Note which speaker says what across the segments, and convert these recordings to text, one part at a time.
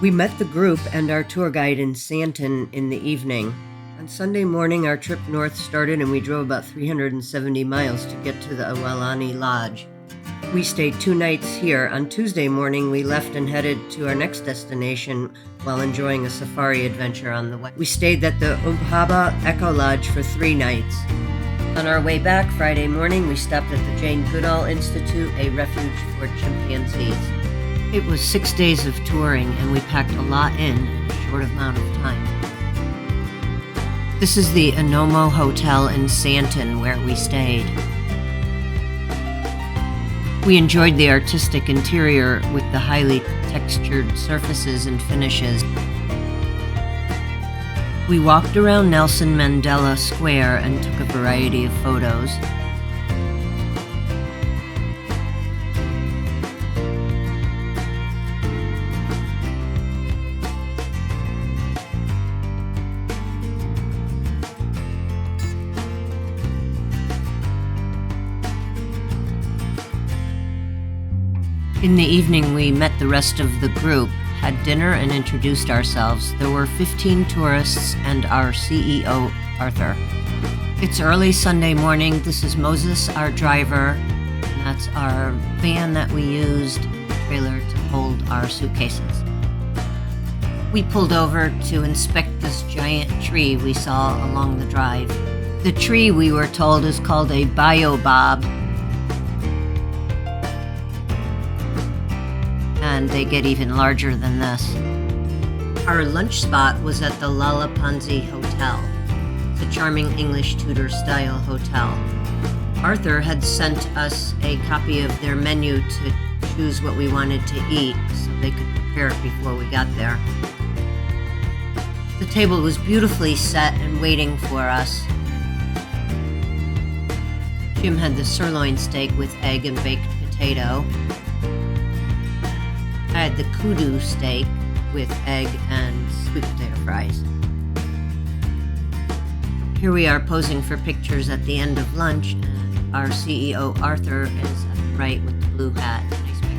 Speaker 1: We met the group and our tour guide in Santon in the evening. On Sunday morning, our trip north started and we drove about 370 miles to get to the Awalani Lodge. We stayed 2 nights here. On Tuesday morning, we left and headed to our next destination while enjoying a safari adventure on the way. We stayed at the Ubhaba Eco Lodge for 3 nights. On our way back Friday morning, we stopped at the Jane Goodall Institute, a refuge for chimpanzees. It was 6 days of touring, and we packed a lot in a short amount of time. This is the Anomo Hotel in Santon, where we stayed. We enjoyed the artistic interior with the highly textured surfaces and finishes. We walked around Nelson Mandela Square and took a variety of photos. In the evening, we met the rest of the group, had dinner, and introduced ourselves. There were 15 tourists and our CEO, Arthur. It's early Sunday morning. This is Moses, our driver, and that's our van that we used, trailer to hold our suitcases. We pulled over to inspect this giant tree we saw along the drive. The tree, we were told, is called a baobab, and they get even larger than this. Our lunch spot was at the Lalapanzi Hotel. It's a charming English Tudor-style hotel. Arthur had sent us a copy of their menu to choose what we wanted to eat so they could prepare it before we got there. The table was beautifully set and waiting for us. Jim had the sirloin steak with egg and baked potato. I had the kudu steak with egg and sweet potato fries. Here we are posing for pictures at the end of lunch, and our CEO Arthur is at the right with the blue hat. Nice picture.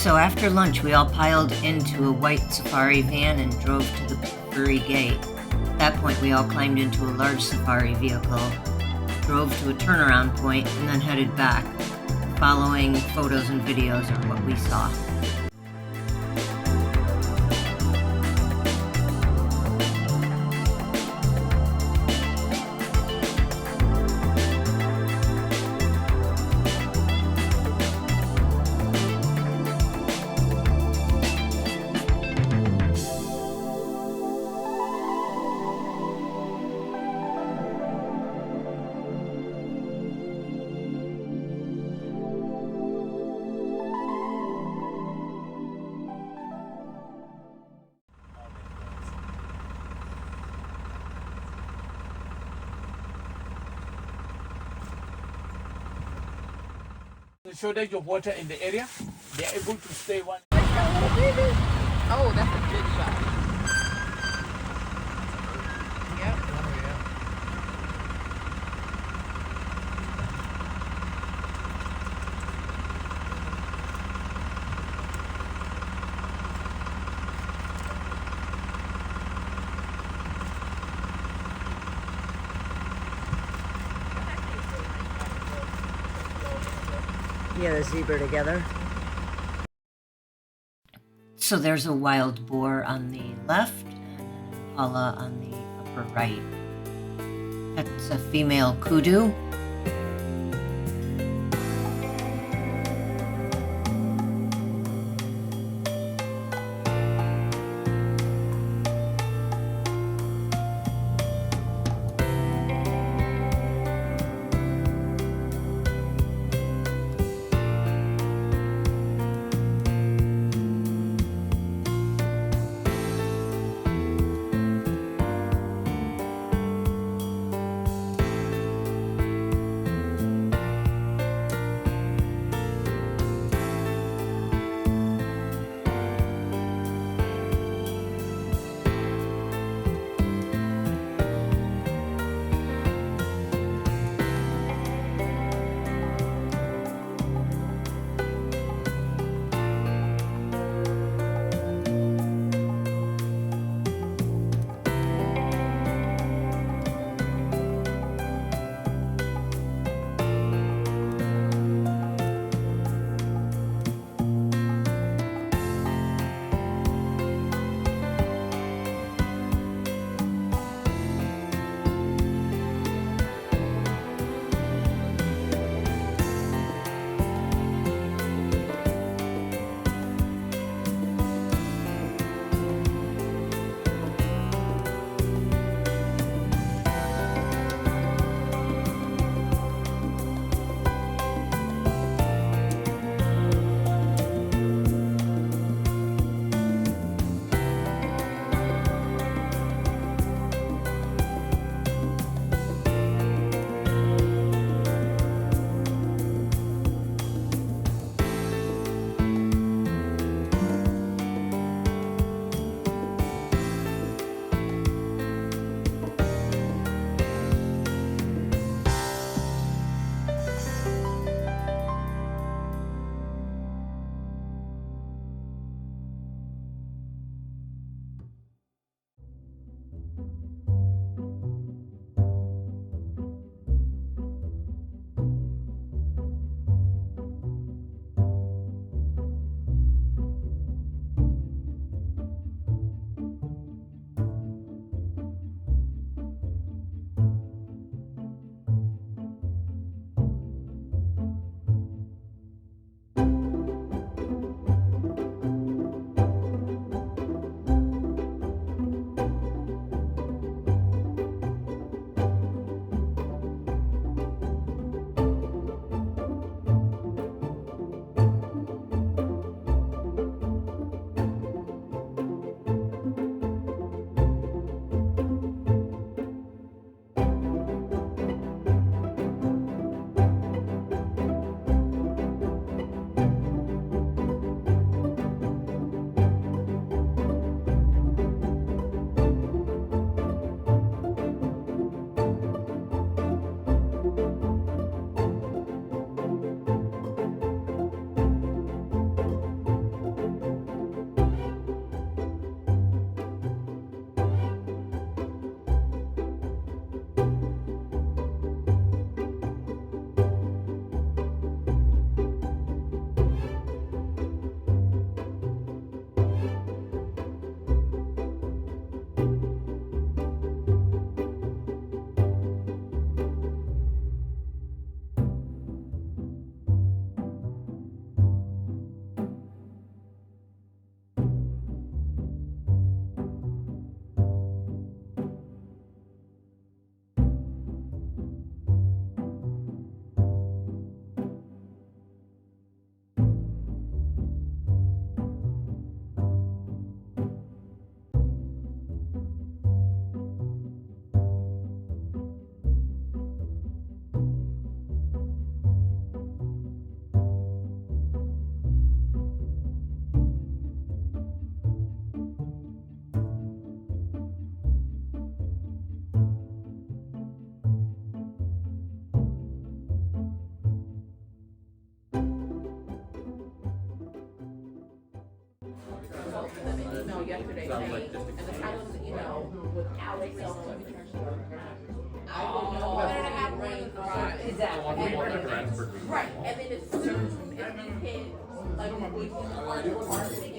Speaker 2: So after lunch, we all piled into a white safari van and drove to the Brewery Gate. At that point, we all climbed into a large safari vehicle, drove to a turnaround point, and then headed back. Following photos and videos are what we saw.
Speaker 3: The shortage of water in the area, they are able to stay one.
Speaker 4: Oh, that's a good shot. Yep. Oh, yeah.
Speaker 1: Yeah, the zebra together.
Speaker 2: So there's a wild boar on the left and an impala on the upper right. That's a female kudu.
Speaker 4: email yesterday saying, and the title of the email was Alex cell phone. I would know better to have one than five. Exactly. Right, and then it's certain, if you hit, like, if you